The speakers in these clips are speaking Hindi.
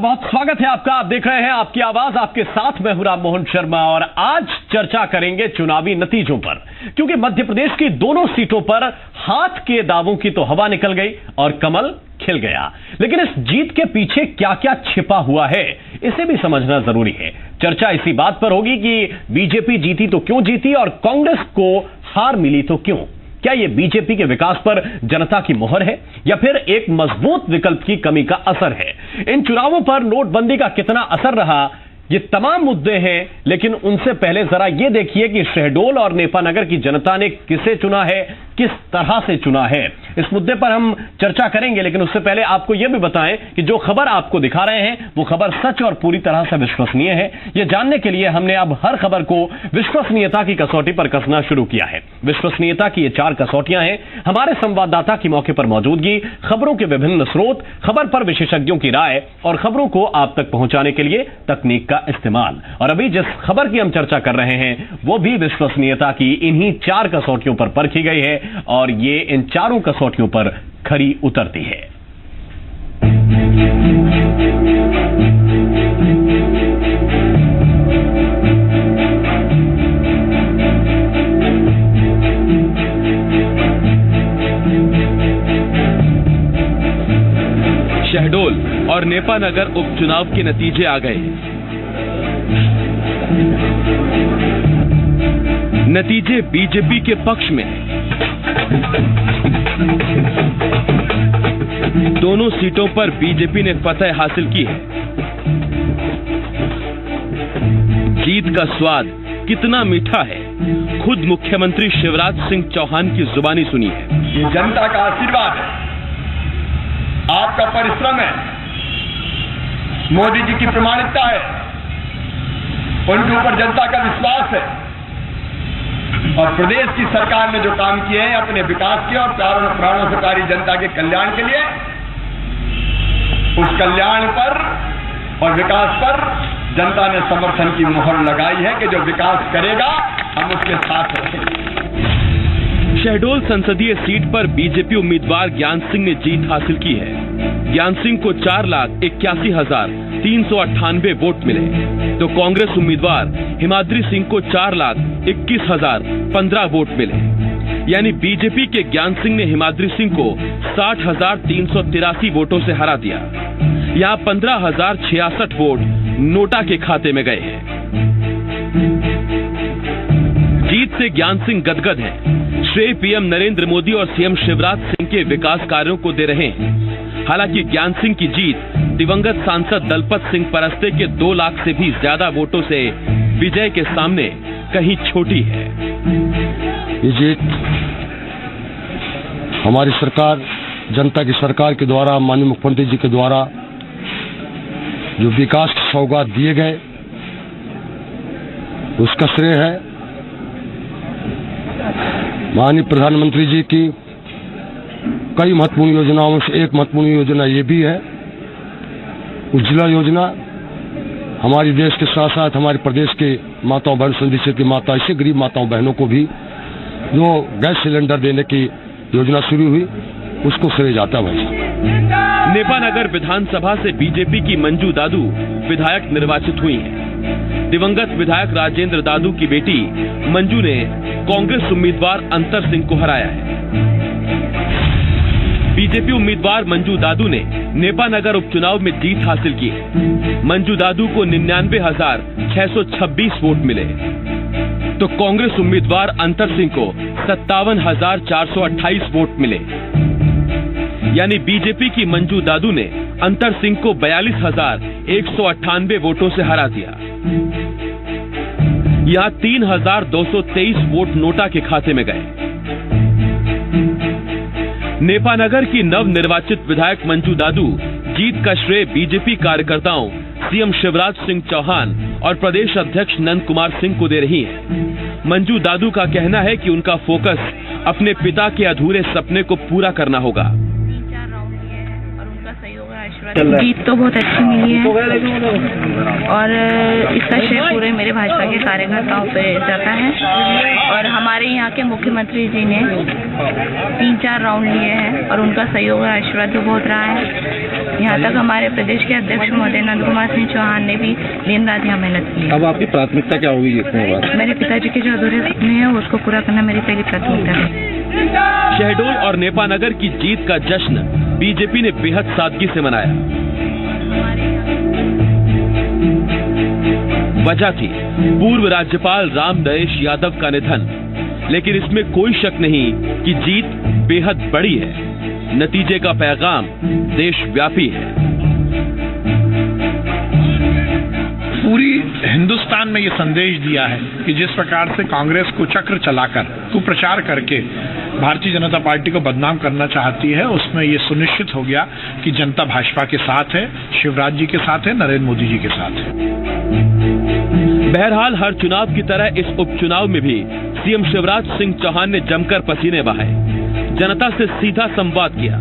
बहुत स्वागत है आपका। आप देख रहे हैं आपकी आवाज, आपके साथ मैं हूं राम मोहन शर्मा और आज चर्चा करेंगे चुनावी नतीजों पर, क्योंकि मध्य प्रदेश की दोनों सीटों पर हाथ के दावों की तो हवा निकल गई और कमल खिल गया। लेकिन इस जीत के पीछे क्या क्या छिपा हुआ है, इसे भी समझना जरूरी है। चर्चा इसी बात पर होगी कि बीजेपी जीती तो क्यों जीती और कांग्रेस को हार मिली तो क्यों। क्या यह बीजेपी के विकास पर जनता की मोहर है या फिर एक मजबूत विकल्प की कमी का असर है। इन चुनावों पर नोटबंदी का कितना असर रहा, ये तमाम मुद्दे हैं। लेकिन उनसे पहले जरा यह देखिए कि शहडोल और नेपानगर की जनता ने किसे चुना है, किस तरह से चुना है। इस मुद्दे पर हम चर्चा करेंगे, लेकिन उससे पहले आपको यह भी बताएं कि जो खबर आपको दिखा रहे हैं वो खबर सच और पूरी तरह से विश्वसनीय है। यह जानने के लिए हमने अब हर खबर को विश्वसनीयता की कसौटी पर कसना शुरू किया है। विश्वसनीयता की ये 4 कसौटियां हैं: हमारे संवाददाता की मौके पर मौजूदगी, खबरों के विभिन्न स्रोत, खबर पर विशेषज्ञों की राय और खबरों को आप तक पहुंचाने के लिए तकनीक का इस्तेमाल। और अभी जिस खबर की हम चर्चा कर रहे हैं वो भी विश्वसनीयता की इन्हीं 4 कसौटियों पर परखी गई है और ये इन 4 कसौटियों पर खरी उतरती है। शहडोल और नेपानगर उपचुनाव के नतीजे आ गए। नतीजे बीजेपी के पक्ष में। दोनों सीटों पर बीजेपी ने फतह हासिल की है। जीत का स्वाद कितना मीठा है, खुद मुख्यमंत्री शिवराज सिंह चौहान की जुबानी सुनिए। ये जनता का आशीर्वाद है, आपका परिश्रम है, मोदी जी की प्रामाणिकता है, उनके ऊपर जनता का विश्वास है और प्रदेश की सरकार ने जो काम किए हैं अपने विकास के और प्राणों से कार्य जनता के कल्याण के लिए, उस कल्याण पर और विकास पर जनता ने समर्थन की मोहर लगाई है कि जो विकास करेगा हम उसके साथ रहेंगे। शहडोल संसदीय सीट पर बीजेपी उम्मीदवार ज्ञान सिंह ने जीत हासिल की है। ज्ञान सिंह को 4,81,398 वोट मिले, तो कांग्रेस उम्मीदवार हिमाद्री सिंह को 4,21,015 वोट मिले। यानी बीजेपी के ज्ञान सिंह ने हिमाद्री सिंह को 60,383 वोटों से हरा दिया। यहाँ 15,066 वोट नोटा के खाते में गए हैं। जीत से ज्ञान सिंह गदगद हैं। श्रेय पीएम नरेंद्र मोदी और सीएम शिवराज सिंह के विकास कार्यों को दे रहे हैं। हालांकि ज्ञान सिंह की जीत दिवंगत सांसद दलपत सिंह परस्ते के 2 लाख से भी ज्यादा वोटों से विजय के सामने कहीं छोटी है। ये जीत हमारी सरकार, जनता की सरकार के द्वारा, माननीय मुख्यमंत्री जी के द्वारा जो विकास की सौगात दिए गए उसका श्रेय है। माननीय प्रधानमंत्री जी की कई महत्वपूर्ण योजनाओं में से एक महत्वपूर्ण योजना ये भी है, उज्ज्वला योजना। हमारी देश के साथ साथ हमारे प्रदेश के माताओं बहन संदेश की माता, ऐसे गरीब माताओं बहनों को भी जो गैस सिलेंडर देने की योजना शुरू हुई उसको श्रेय जाता है। नेपानगर विधानसभा से बीजेपी की मंजू दादू विधायक निर्वाचित हुई हैं। दिवंगत विधायक राजेंद्र दादू की बेटी मंजू ने कांग्रेस उम्मीदवार अंतर सिंह को हराया है। बीजेपी उम्मीदवार मंजू दादू ने नेपानगर उपचुनाव में जीत हासिल की है। मंजू दादू को 99,626 वोट मिले, तो कांग्रेस उम्मीदवार अंतर सिंह को 57,428 वोट मिले। यानी बीजेपी की मंजू दादू ने अंतर सिंह को 42,198 वोटों से हरा दिया। यहाँ 3,223 वोट नोटा के खाते में गए। नेपानगर की नव निर्वाचित विधायक मंजू दादू जीत का श्रेय बीजेपी कार्यकर्ताओं, सीएम शिवराज सिंह चौहान और प्रदेश अध्यक्ष नंद कुमार सिंह को दे रही हैं। मंजू दादू का कहना है कि उनका फोकस अपने पिता के अधूरे सपने को पूरा करना होगा। जीत तो बहुत अच्छी मिली है और इसका श्रेय पूरे मेरे भाजपा के कार्यकर्ताओं पे जाता है और हमारे यहाँ के मुख्यमंत्री जी ने 3-4 राउंड लिए हैं और उनका सहयोग और आशीर्वाद भी बहुत रहा है। यहाँ तक हमारे प्रदेश के अध्यक्ष महोदय नंद कुमार सिंह चौहान ने भी दिन रात यहाँ मेहनत की है। अब आपकी प्राथमिकता क्या होगी जीतने के बाद? मेरे पिताजी के जो अधूरे सपने हैं उसको पूरा करना मेरी पहली प्राथमिकता है। शहडोल और नेपानगर की जीत का जश्न बीजेपी ने बेहद सादगी से मनाया। वजह थी पूर्व राज्यपाल राम नरेश यादव का निधन, लेकिन इसमें कोई शक नहीं कि जीत बेहद बड़ी है। नतीजे का पैगाम देशव्यापी है। पूरी हिंदुस्तान में ये संदेश दिया है कि जिस प्रकार से कांग्रेस को चक्र चलाकर कुप्रचार करके भारतीय जनता पार्टी को बदनाम करना चाहती है, उसमें ये सुनिश्चित हो गया कि जनता भाजपा के साथ है, शिवराज जी के साथ है, नरेंद्र मोदी जी के साथ है। बहरहाल हर चुनाव की तरह इस उपचुनाव में भी सीएम शिवराज सिंह चौहान ने जमकर पसीने बहाए, जनता से सीधा संवाद किया,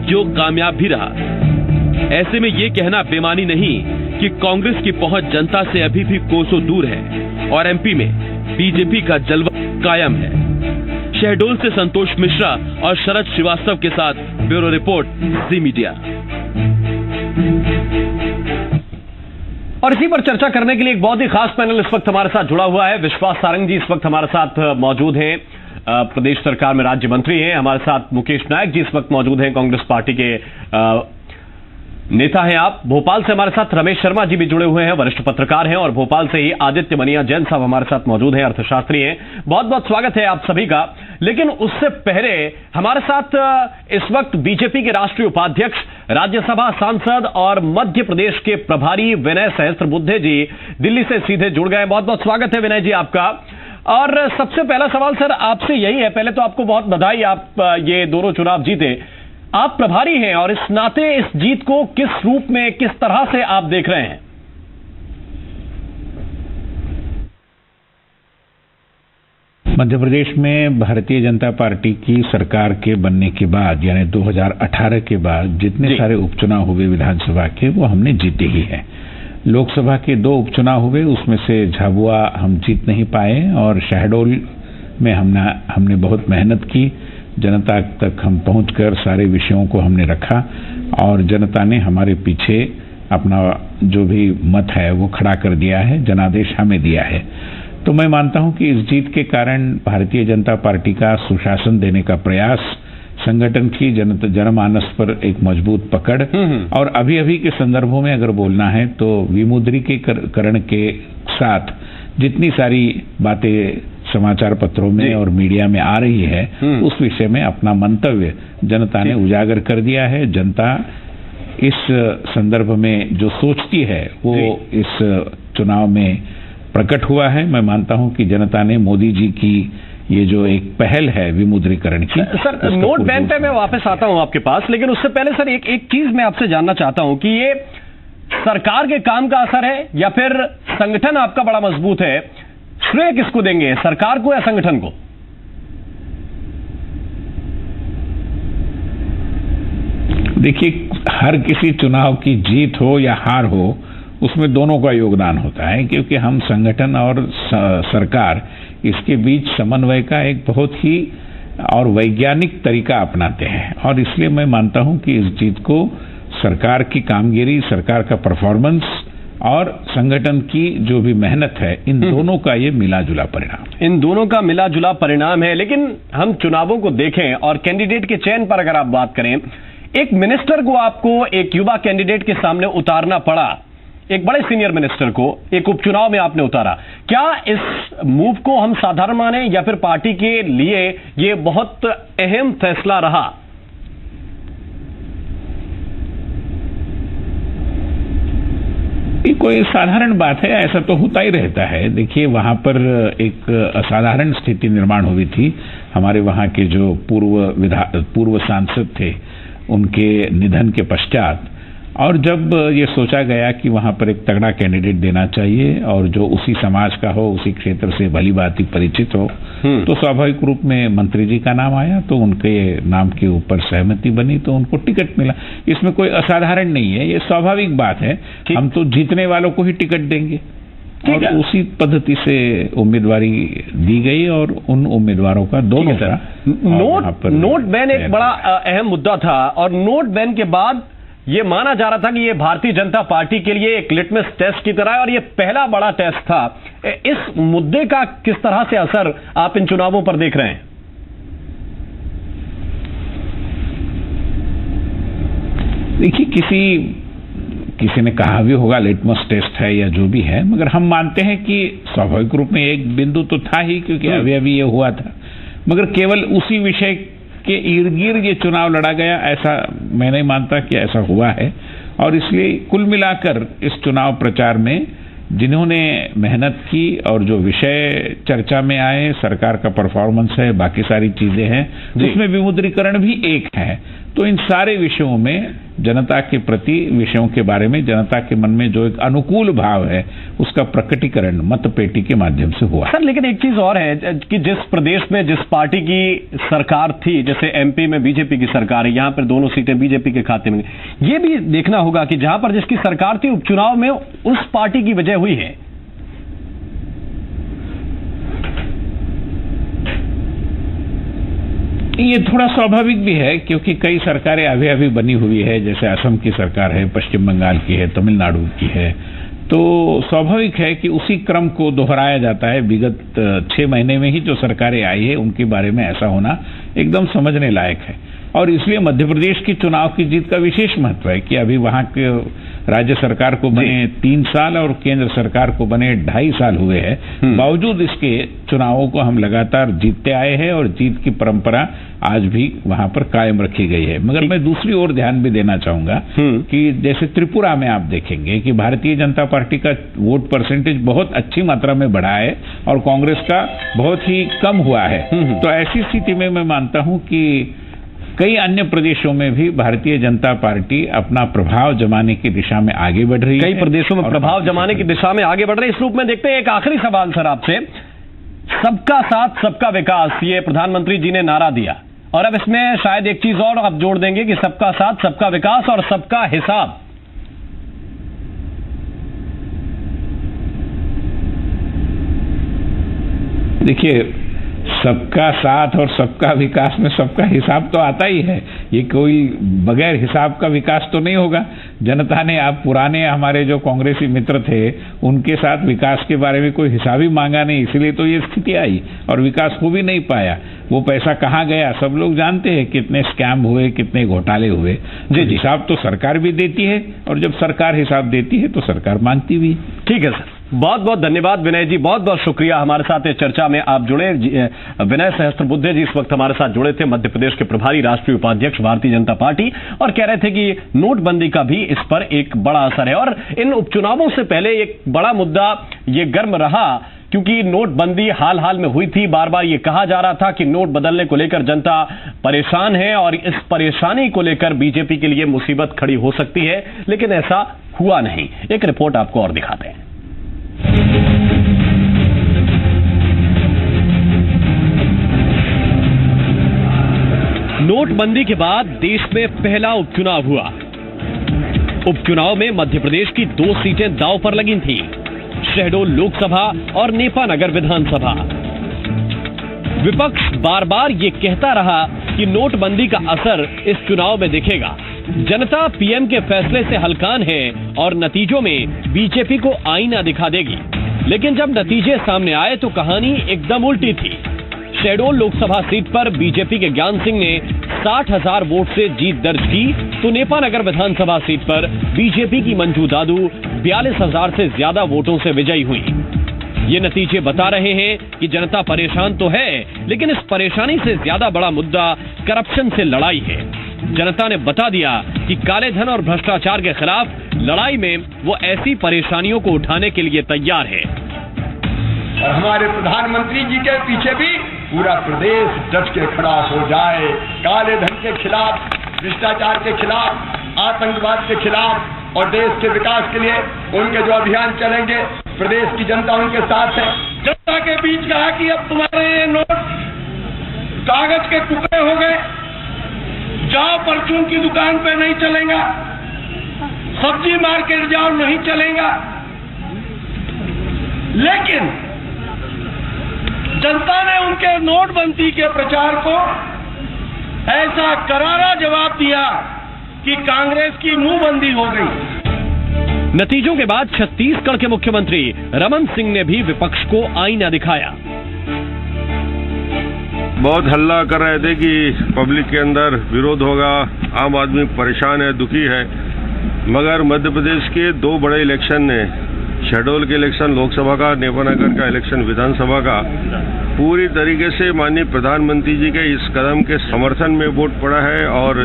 जो कामयाब भी रहा। ऐसे में ये कहना बेमानी नहीं कि कांग्रेस की पहुंच जनता से अभी भी कोसों दूर है और एमपी में बीजेपी का जलवा कायम है। शहडोल से संतोष मिश्रा और शरद श्रीवास्तव के साथ ब्यूरो रिपोर्ट, जी मीडिया। और इसी पर चर्चा करने के लिए एक बहुत ही खास पैनल इस वक्त हमारे साथ जुड़ा हुआ है। विश्वास सारंग जी इस वक्त हमारे साथ मौजूद हैं, प्रदेश सरकार में राज्य मंत्री हैं। हमारे साथ मुकेश नायक जी इस वक्त मौजूद हैं, कांग्रेस पार्टी के नेता हैं आप। भोपाल से हमारे साथ रमेश शर्मा जी भी जुड़े हुए हैं, वरिष्ठ पत्रकार हैं। और भोपाल से ही आदित्य मनिया जैन साहब हमारे साथ मौजूद हैं, अर्थशास्त्री हैं। बहुत बहुत स्वागत है आप सभी का। लेकिन उससे पहले हमारे साथ इस वक्त बीजेपी के राष्ट्रीय उपाध्यक्ष, राज्यसभा सांसद और मध्य प्रदेश के प्रभारी विनय सहस्त्रबुद्धे जी दिल्ली से सीधे जुड़ गए। बहुत बहुत स्वागत है विनय जी आपका। और सबसे पहला सवाल सर आपसे यही है, पहले तो आपको बहुत बधाई, आप ये दोनों चुनाव जीते। आप प्रभारी हैं और इस नाते इस जीत को किस रूप में, किस तरह से आप देख रहे हैं? मध्य प्रदेश में भारतीय जनता पार्टी की सरकार के बनने के बाद, यानी 2018 के बाद जितने सारे उपचुनाव हुए विधानसभा के, वो हमने जीते ही हैं। लोकसभा के 2 उपचुनाव हुए, उसमें से झाबुआ हम जीत नहीं पाए और शहडोल में हमने बहुत मेहनत की। जनता तक हम पहुंचकर सारे विषयों को हमने रखा और जनता ने हमारे पीछे अपना जो भी मत है वो खड़ा कर दिया है, जनादेश हमें दिया है। तो मैं मानता हूं कि इस जीत के कारण भारतीय जनता पार्टी का सुशासन देने का प्रयास, संगठन की जनमानस पर एक मजबूत पकड़, और अभी के संदर्भों में अगर बोलना है तो विमुद्रीकरण के साथ जितनी सारी बातें समाचार पत्रों में और मीडिया में आ रही है, उस विषय में अपना मंतव्य जनता ने उजागर कर दिया है। जनता इस संदर्भ में जो सोचती है वो इस चुनाव में प्रकट हुआ है। मैं मानता हूं कि जनता ने मोदी जी की ये जो एक पहल है विमुद्रीकरण की। सर नोट बैन पे मैं वापस आता हूं आपके पास, लेकिन उससे पहले सर एक चीज मैं आपसे जानना चाहता हूं कि ये सरकार के काम का असर है या फिर संगठन आपका बड़ा मजबूत है? श्रेय किसको देंगे, सरकार को या संगठन को? देखिए, हर किसी चुनाव की जीत हो या हार हो, उसमें दोनों का योगदान होता है, क्योंकि हम संगठन और सरकार इसके बीच समन्वय का एक बहुत ही और वैज्ञानिक तरीका अपनाते हैं। और इसलिए मैं मानता हूं कि इस जीत को सरकार की कामगिरी, सरकार का परफॉर्मेंस और संगठन की जो भी मेहनत है, इन दोनों का ये मिला जुला परिणाम है। लेकिन हम चुनावों को देखें और कैंडिडेट के चयन पर अगर आप बात करें, एक मिनिस्टर को आपको एक युवा कैंडिडेट के सामने उतारना पड़ा, एक बड़े सीनियर मिनिस्टर को एक उपचुनाव में आपने उतारा। क्या इस मूव को हम साधारण माने या फिर पार्टी के लिए ये बहुत अहम फैसला रहा? कोई साधारण बात है, ऐसा तो होता ही रहता है। देखिए, वहां पर एक असाधारण स्थिति निर्माण हुई थी। हमारे वहां के जो पूर्व सांसद थे, उनके निधन के पश्चात और जब ये सोचा गया कि वहां पर एक तगड़ा कैंडिडेट देना चाहिए और जो उसी समाज का हो, उसी क्षेत्र से भली भांति परिचित हो, तो स्वाभाविक रूप में मंत्री जी का नाम आया, तो उनके नाम के ऊपर सहमति बनी, तो उनको टिकट मिला। इसमें कोई असाधारण नहीं है, ये स्वाभाविक बात है। हम तो जीतने वालों को ही टिकट देंगे और उसी पद्धति से उम्मीदवारी दी गई और उन उम्मीदवारों का दोनों का नोट बैन एक बड़ा अहम मुद्दा था और नोट बैन के बाद ये माना जा रहा था कि ये भारतीय जनता पार्टी के लिए एक लिटमस टेस्ट की तरह है और ये पहला बड़ा टेस्ट था। इस मुद्दे का किस तरह से असर आप इन चुनावों पर देख रहे हैं? देखिए, किसी ने कहा भी होगा लिटमस टेस्ट है या जो भी है, मगर हम मानते हैं कि स्वाभाविक रूप में एक बिंदु तो था ही, क्योंकि अभी ये हुआ था, मगर केवल उसी विषय के इर्द गिर्द ये चुनाव लड़ा गया, ऐसा मैं नहीं मानता कि ऐसा हुआ है। और इसलिए कुल मिलाकर इस चुनाव प्रचार में जिन्होंने मेहनत की और जो विषय चर्चा में आए, सरकार का परफॉर्मेंस है, बाकी सारी चीजें हैं, उसमें विमुद्रीकरण भी एक है। तो इन सारे विषयों में जनता के प्रति, विषयों के बारे में जनता के मन में जो एक अनुकूल भाव है, उसका प्रकटीकरण मतपेटी के माध्यम से हुआ। सर, लेकिन एक चीज और है कि जिस प्रदेश में जिस पार्टी की सरकार थी, जैसे एमपी में बीजेपी की सरकार है, यहां पर दोनों सीटें बीजेपी के खाते में, ये भी देखना होगा कि जहां पर जिसकी सरकार थी उपचुनाव में उस पार्टी की विजय हुई है। ये थोड़ा स्वाभाविक भी है, क्योंकि कई सरकारें अभी बनी हुई है, जैसे असम की सरकार है, पश्चिम बंगाल की है, तमिलनाडु की है, तो स्वाभाविक है कि उसी क्रम को दोहराया जाता है। विगत 6 महीने में ही जो सरकारें आई है उनके बारे में ऐसा होना एकदम समझने लायक है। और इसलिए मध्य प्रदेश की चुनाव की जीत का विशेष महत्व है कि अभी वहां के राज्य सरकार को बने 3 साल और केंद्र सरकार को बने 2.5 साल हुए हैं। बावजूद इसके चुनावों को हम लगातार जीतते आए हैं और जीत की परंपरा आज भी वहां पर कायम रखी गई है। मगर मैं दूसरी ओर ध्यान भी देना चाहूंगा कि जैसे त्रिपुरा में आप देखेंगे कि भारतीय जनता पार्टी का वोट परसेंटेज बहुत अच्छी मात्रा में बढ़ा है और कांग्रेस का बहुत ही कम हुआ है। तो ऐसी स्थिति में मैं मानता हूं कि कई अन्य प्रदेशों में भी भारतीय जनता पार्टी अपना प्रभाव जमाने की दिशा में आगे बढ़ रही है। कई प्रदेशों में प्रभाव जमाने की दिशा में आगे बढ़ रही है। इस रूप में देखते हैं एक आखिरी सवाल सर आपसे, सबका साथ सबका विकास, ये प्रधानमंत्री जी ने नारा दिया और अब इसमें शायद एक चीज और आप जोड़ देंगे कि सबका साथ सबका विकास और सबका हिसाब। देखिए, सबका साथ और सबका विकास में सबका हिसाब तो आता ही है। ये कोई बगैर हिसाब का विकास तो नहीं होगा। जनता ने, आप पुराने हमारे जो कांग्रेसी मित्र थे उनके साथ विकास के बारे में कोई हिसाब ही मांगा नहीं, इसलिए तो ये स्थिति आई और विकास हो भी नहीं पाया। वो पैसा कहाँ गया सब लोग जानते हैं, कितने स्कैम हुए, कितने घोटाले हुए। जी, हिसाब तो सरकार भी देती है और जब सरकार हिसाब देती है तो सरकार मांगती भी। ठीक है सर, बहुत बहुत धन्यवाद विनय जी, बहुत बहुत शुक्रिया हमारे साथ इस चर्चा में आप जुड़े। विनय सहस्त्रबुद्धे जी इस वक्त हमारे साथ जुड़े थे, मध्य प्रदेश के प्रभारी राष्ट्रीय उपाध्यक्ष भारतीय जनता पार्टी, और कह रहे थे कि नोटबंदी का भी इस पर एक बड़ा असर है। और इन उपचुनावों से पहले एक बड़ा मुद्दा ये गर्म रहा क्योंकि नोटबंदी हाल में हुई थी। बार बार ये कहा जा रहा था कि नोट बदलने को लेकर जनता परेशान है और इस परेशानी को लेकर बीजेपी के लिए मुसीबत खड़ी हो सकती है, लेकिन ऐसा हुआ नहीं। एक रिपोर्ट आपको और दिखाते हैं। नोटबंदी के बाद देश में पहला उपचुनाव हुआ। उपचुनाव में मध्य प्रदेश की 2 सीटें दांव पर लगी थीं, शहडोल लोकसभा और नेपानगर विधानसभा। विपक्ष बार बार ये कहता रहा कि नोटबंदी का असर इस चुनाव में दिखेगा। जनता पीएम के फैसले से हलकान है और नतीजों में बीजेपी को आईना दिखा देगी। लेकिन जब नतीजे सामने आए तो कहानी एकदम उल्टी थी। शहडोल लोकसभा सीट पर बीजेपी के ज्ञान सिंह ने 60,000 वोट से जीत दर्ज की, तो नेपानगर विधानसभा सीट पर बीजेपी की मंजू दादू 42,000 से ज्यादा वोटों से विजयी हुई। ये नतीजे बता रहे हैं कि जनता परेशान तो है, लेकिन इस परेशानी से ज्यादा बड़ा मुद्दा करप्शन से लड़ाई है। जनता ने बता दिया कि काले धन और भ्रष्टाचार के खिलाफ लड़ाई में वो ऐसी परेशानियों को उठाने के लिए तैयार है। और हमारे प्रधानमंत्री जी के पीछे भी पूरा प्रदेश डट के खड़ा हो जाए, काले धन के खिलाफ, भ्रष्टाचार के खिलाफ आतंकवाद के खिलाफ और देश के विकास के लिए उनके जो अभियान चलेंगे, प्रदेश की जनता उनके साथ है। जनता के बीच कहा कि अब तुम्हारे ये नोट कागज के टुकड़े हो गए, जाओ परचून की दुकान पे नहीं चलेगा, सब्जी मार्केट जाओ नहीं चलेगा। लेकिन जनता ने उनके नोटबंदी के प्रचार को ऐसा करारा जवाब दिया कि कांग्रेस की मुंहबंदी हो गई। नतीजों के बाद छत्तीसगढ़ के मुख्यमंत्री रमन सिंह ने भी विपक्ष को आईना दिखाया। बहुत हल्ला कर रहे थे कि पब्लिक के अंदर विरोध होगा, आम आदमी परेशान है, दुखी है, मगर मध्य प्रदेश के दो बड़े इलेक्शन ने, शहडोल के इलेक्शन लोकसभा का, नेपानगर का इलेक्शन विधानसभा का, पूरी तरीके से माननीय प्रधानमंत्री जी के इस कदम के समर्थन में वोट पड़ा है और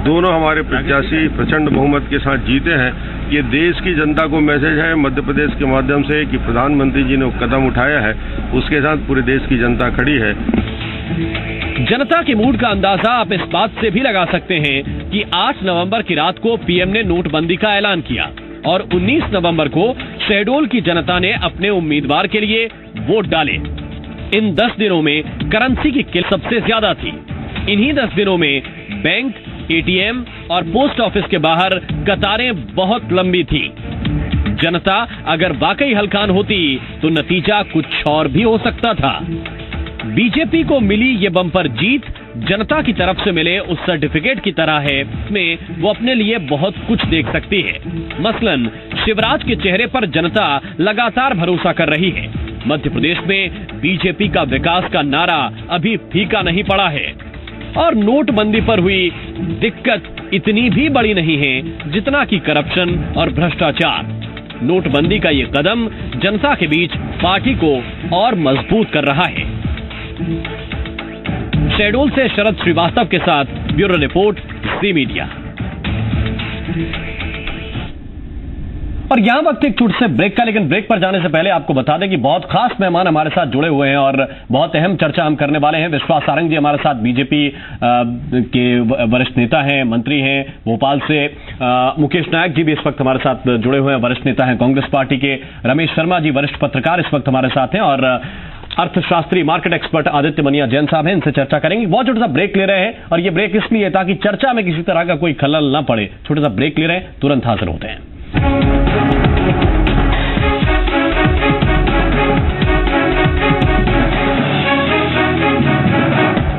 दोनों हमारे प्रत्याशी प्रचंड बहुमत के साथ जीते हैं। ये देश की जनता को मैसेज है मध्य प्रदेश के माध्यम से कि प्रधानमंत्री जी ने कदम उठाया है, उसके साथ पूरे देश की जनता खड़ी है। जनता के मूड का अंदाजा आप इस बात से भी लगा सकते हैं कि 8 नवंबर की रात को पीएम ने नोटबंदी का ऐलान किया और 19 नवंबर को शहडोल की जनता ने अपने उम्मीदवार के लिए वोट डाले। इन 10 दिनों में करेंसी की किल्लत सबसे ज्यादा थी। इन्हीं 10 दिनों में बैंक, एटीएम और पोस्ट ऑफिस के बाहर कतारें बहुत लंबी थी। जनता अगर वाकई हलकान होती तो नतीजा कुछ और भी हो सकता था। बीजेपी को मिली ये बम्पर जीत जनता की तरफ से मिले उस सर्टिफिकेट की तरह है, इसमें वो अपने लिए बहुत कुछ देख सकती है। मसलन शिवराज के चेहरे पर जनता लगातार भरोसा कर रही है। मध्य प्रदेश में बीजेपी का विकास का नारा अभी फीका नहीं पड़ा है और नोटबंदी पर हुई दिक्कत इतनी भी बड़ी नहीं है जितना कि करप्शन और भ्रष्टाचार। नोटबंदी का ये कदम जनता के बीच पार्टी को और मजबूत कर रहा है। शहडोल से शरद श्रीवास्तव के साथ ब्यूरो रिपोर्ट, ज़ी मीडिया। और यहाँ वक्त एक छोटे से ब्रेक का, लेकिन ब्रेक पर जाने से पहले आपको बता दें कि बहुत खास मेहमान हमारे साथ जुड़े हुए हैं और बहुत अहम चर्चा हम करने वाले हैं। विश्वास सारंग जी हमारे साथ बीजेपी के वरिष्ठ नेता हैं, मंत्री हैं भोपाल से। मुकेश नायक जी भी इस वक्त हमारे साथ जुड़े हुए हैं, वरिष्ठ नेता हैं कांग्रेस पार्टी के। रमेश शर्मा जी वरिष्ठ पत्रकार इस वक्त हमारे साथ हैं और अर्थशास्त्री, मार्केट एक्सपर्ट आदित्य मनिया जैन साहब हैं। इनसे चर्चा करेंगे। बहुत छोटा सा ब्रेक ले रहे हैं और ये ब्रेक इसलिए ताकि चर्चा में किसी तरह का कोई खलल ना पड़े। छोटा सा ब्रेक ले रहे हैं, तुरंत हाजिर होते हैं।